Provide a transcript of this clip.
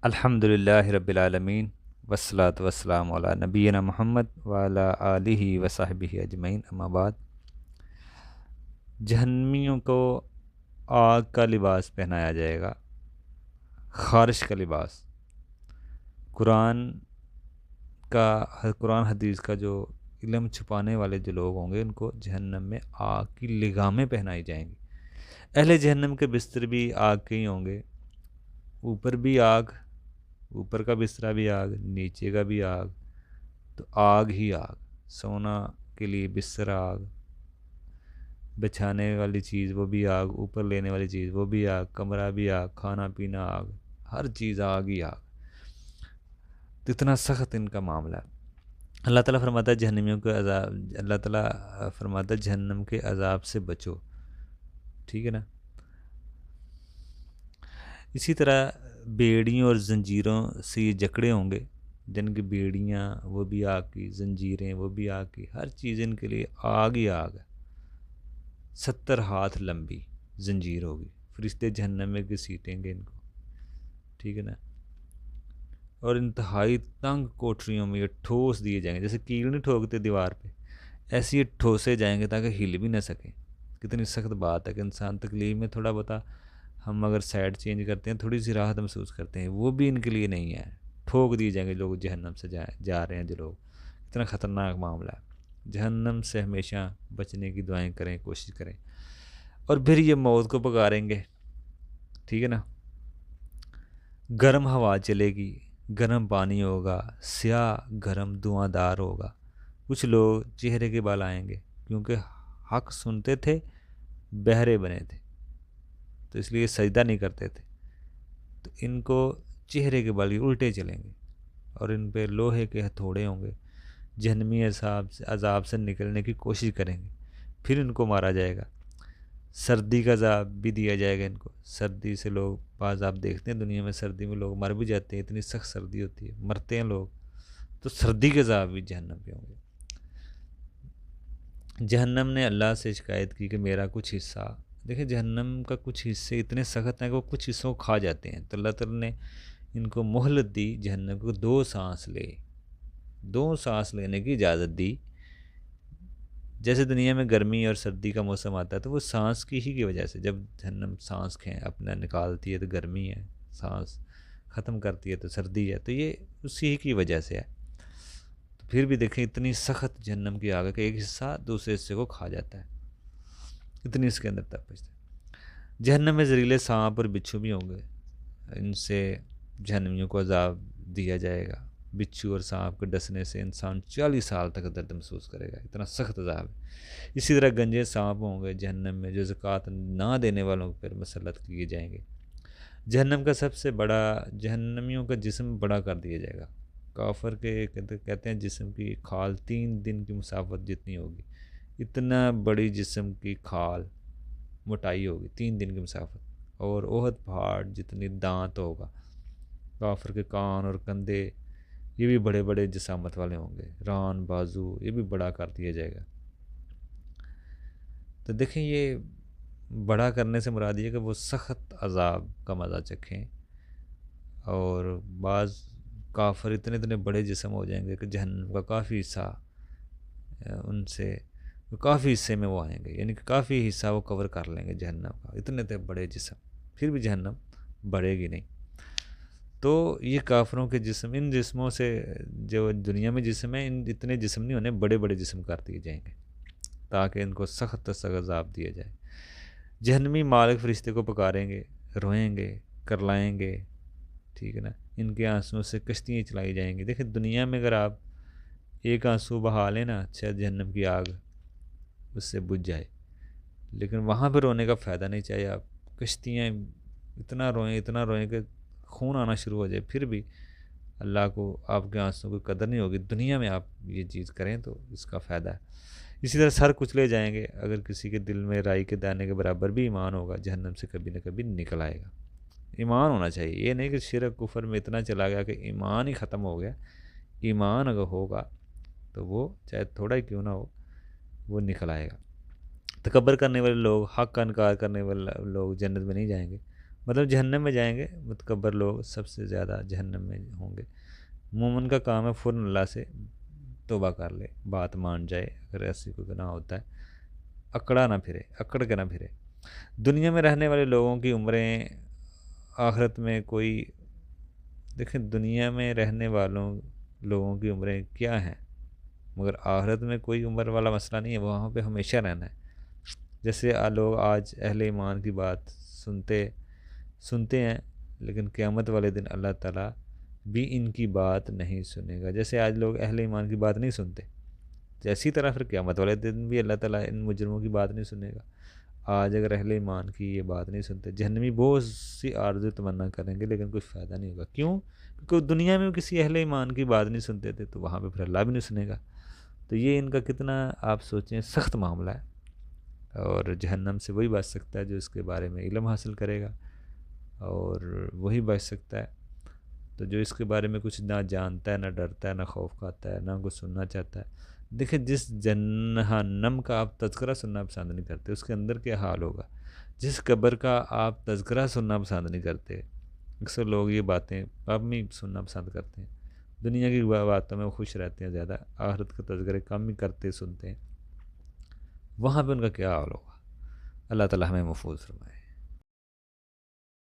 الحمدللہ رب العالمین والصلاة والسلام علی نبینا محمد وعلی آلہ وصحبہ اجمعین، اما بعد۔ جہنمیوں کو آگ کا لباس پہنایا جائے گا، خارش کا لباس۔ قرآن قرآن حدیث کا جو علم چھپانے والے جو لوگ ہوں گے ان کو جہنم میں آگ کی لگامیں پہنائی جائیں گی۔ اہل جہنم کے بستر بھی آگ کے ہی ہوں گے، اوپر بھی آگ، اوپر کا بستر بھی آگ، نیچے کا بھی آگ، تو آگ ہی آگ۔ سونا کے لیے بستر آگ، بچھانے والی چیز وہ بھی آگ، اوپر لینے والی چیز وہ بھی آگ، کمرہ بھی آگ، کھانا پینا آگ، ہر چیز آگ ہی آگ۔ تو اتنا سخت ان کا معاملہ ہے۔ اللہ تعالیٰ فرماتا ہے جہنمیوں کے عذاب، اللہ تعالیٰ فرماتا ہے جہنم کے عذاب سے بچو، ٹھیک ہے نا۔ اسی طرح بیڑیوں اور زنجیروں سے یہ جکڑے ہوں گے، جن کی بیڑیاں وہ بھی آگ کی، زنجیریں وہ بھی آگ کی، ہر چیز ان کے لیے آگ ہی آگ ہے۔ 70 ہاتھ لمبی زنجیر ہوگی، فرشتے جہنم میں گھسیٹیں گے ان کو، ٹھیک ہے نا۔ اور انتہائی تنگ کوٹریوں میں یہ ٹھوس دیے جائیں گے، جیسے کیل نہیں ٹھوکتے دیوار پہ، ایسے یہ ٹھوسے جائیں گے تاکہ ہل بھی نہ سکیں۔ کتنی سخت بات ہے کہ انسان تکلیف میں تھوڑا بتا ہم اگر سائڈ چینج کرتے ہیں تھوڑی سی راحت محسوس کرتے ہیں، وہ بھی ان کے لیے نہیں ہے۔ ٹھوک دیے جائیں گے لوگ جہنم سے جا رہے ہیں جو لوگ۔ اتنا خطرناک معاملہ ہے۔ جہنم سے ہمیشہ بچنے کی دعائیں کریں، کوشش کریں۔ اور پھر یہ موت کو پکاریں گے، ٹھیک ہے نا۔ گرم ہوا چلے گی، گرم پانی ہوگا، سیاہ گرم دھواں دار ہوگا۔ کچھ لوگ چہرے کے بال آئیں گے کیونکہ حق سنتے تھے، بہرے بنے تھے، تو اس لیے سجدہ نہیں کرتے تھے، تو ان کو چہرے کے بال الٹے چلیں گے اور ان پہ لوہے کے ہتھوڑے ہوں گے۔ جہنمی عذاب سے نکلنے کی کوشش کریں گے، پھر ان کو مارا جائے گا۔ سردی کا عذاب بھی دیا جائے گا ان کو۔ سردی سے لوگ بعض آپ دیکھتے ہیں دنیا میں سردی میں لوگ مر بھی جاتے ہیں، اتنی سخت سردی ہوتی ہے، مرتے ہیں لوگ، تو سردی کے عذاب بھی جہنم پہ ہوں گے۔ جہنم نے اللہ سے شکایت کی کہ میرا کچھ حصہ، دیکھیں جہنم کا کچھ حصے اتنے سخت ہیں کہ وہ کچھ حصوں کو کھا جاتے ہیں، تو اللہ تعالیٰ نے ان کو مہلت دی، جہنم کو 2 سانس لینے کی اجازت دی۔ جیسے دنیا میں گرمی اور سردی کا موسم آتا ہے تو وہ سانس کی وجہ سے، جب جہنم سانس اپنا نکالتی ہے تو گرمی ہے، سانس ختم کرتی ہے تو سردی ہے، تو یہ اسی کی وجہ سے ہے۔ تو پھر بھی دیکھیں اتنی سخت جہنم کی آگ ہے کہ ایک حصہ دوسرے حصے کو کھا جاتا ہے، اتنی اس کے اندر تپش ہے۔ جہنم میں زہریلے سانپ اور بچھو بھی ہوں گے، ان سے جہنمیوں کو عذاب دیا جائے گا۔ بچھو اور سانپ کے ڈسنے سے انسان 40 سال تک درد محسوس کرے گا، اتنا سخت عذاب ہے۔ اسی طرح گنجے سانپ ہوں گے جہنم میں، جو زکوٰۃ نہ دینے والوں پر مسلط کیے جائیں گے۔ جہنم کا سب سے بڑا، جہنمیوں کا جسم بڑا کر دیا جائے گا۔ کافر کے کہتے ہیں جسم کی کھال 3 دن کی مسافت جتنی ہوگی، اتنا بڑی جسم کی کھال موٹائی ہوگی 3 دن کی مسافت، اور احد پہاڑ جتنی دانت ہوگا۔ کافر کے کان اور کندھے یہ بھی بڑے بڑے جسامت والے ہوں گے، ران بازو یہ بھی بڑا کر دیا جائے گا۔ تو دیکھیں یہ بڑا کرنے سے مراد یہ کہ وہ سخت عذاب کا مزہ چکھیں، اور بعض کافر اتنے بڑے جسم ہو جائیں گے کہ جہنم کا کافی حصہ ان سے، کافی حصے میں وہ آئیں گے، یعنی کہ کافی حصہ وہ کور کر لیں گے جہنم کا، اتنے بڑے جسم، پھر بھی جہنم بڑھے گی نہیں۔ تو یہ کافروں کے جسم، ان جسموں سے جو دنیا میں جسم ہیں، ان اتنے جسم نہیں ہونے، بڑے بڑے جسم کر دیے جائیں گے تاکہ ان کو سخت عذاب دیا جائے۔ جہنمی مالک فرشتے کو پکاریں گے، روئیں گے، کرلائیں گے، ٹھیک ہے نا۔ ان کے آنسوؤں سے کشتیاں چلائی جائیں گی۔ دیکھیں دنیا میں اگر آپ ایک آنسو بہا لیں نا، شاید جہنم کی آگ اس سے بجھ جائے، لیکن وہاں پہ رونے کا فائدہ نہیں، چاہیے آپ کشتیاں اتنا روئیں کہ خون آنا شروع ہو جائے، پھر بھی اللہ کو آپ کے آنسوں کی قدر نہیں ہوگی۔ دنیا میں آپ یہ چیز کریں تو اس کا فائدہ ہے۔ اسی طرح سر کچلے جائیں گے، اگر کسی کے دل میں رائی کے دانے کے برابر بھی ایمان ہوگا جہنم سے کبھی نہ کبھی نکل آئے گا۔ ایمان ہونا چاہیے، یہ نہیں کہ شرک کفر میں اتنا چلا گیا کہ ایمان ہی ختم ہو گیا۔ ایمان اگر ہوگا تو وہ چاہے تھوڑا ہی کیوں نہ ہو، وہ نکل آئے گا۔ تکبر کرنے والے لوگ، حق کا انکار کرنے والے لوگ جنت میں نہیں جائیں گے، مطلب جہنم میں جائیں گے متکبر لوگ، سب سے زیادہ جہنم میں ہوں گے۔ مومن کا کام ہے فوراً اللہ سے توبہ کر لے، بات مان جائے، اگر ایسی کوئی گناہ ہوتا ہے اکڑ کے نہ پھرے۔ دنیا میں رہنے والے لوگوں کی عمریں آخرت میں کوئی، دیکھیں دنیا میں رہنے والوں لوگوں کی عمریں کیا ہیں، مگر آخرت میں کوئی عمر والا مسئلہ نہیں ہے، وہاں پہ ہمیشہ رہنا ہے۔ جیسے لوگ آج اہل ایمان کی بات سنتے ہیں، لیکن قیامت والے دن اللہ تعالیٰ بھی ان کی بات نہیں سنے گا۔ جیسے آج لوگ اہل ایمان کی بات نہیں سنتے، اسی طرح پھر قیامت والے دن بھی اللہ تعالیٰ ان مجرموں کی بات نہیں سنے گا۔ آج اگر اہل ایمان کی یہ بات نہیں سنتے، جہنمی بہت سی آرزو تمنا کریں گے لیکن کچھ فائدہ نہیں ہوگا۔ کیوں؟ کیونکہ دنیا میں کسی اہل ایمان کی بات نہیں سنتے تھے، تو وہاں پہ پھر اللہ بھی نہیں سنے گا۔ تو یہ ان کا کتنا آپ سوچیں سخت معاملہ ہے، اور جہنم سے وہی بچ سکتا ہے جو اس کے بارے میں علم حاصل کرے گا، اور وہی بچ سکتا ہے۔ تو جو اس کے بارے میں کچھ نہ جانتا ہے، نہ ڈرتا ہے، نہ خوف کھاتا ہے، نہ کچھ سننا چاہتا ہے۔ دیکھیں جس جہنم کا آپ تذکرہ سننا پسند نہیں کرتے، اس کے اندر کیا حال ہوگا۔ جس قبر کا آپ تذکرہ سننا پسند نہیں کرتے، اکثر لوگ یہ باتیں کم ہی سننا پسند کرتے ہیں، دنیا کی باتوں میں وہ خوش رہتے ہیں زیادہ، آخرت کا تذکرہ کم ہی کرتے سنتے ہیں، وہاں پہ ان کا کیا حال ہوگا۔ اللہ تعالیٰ ہمیں محفوظ فرمائے۔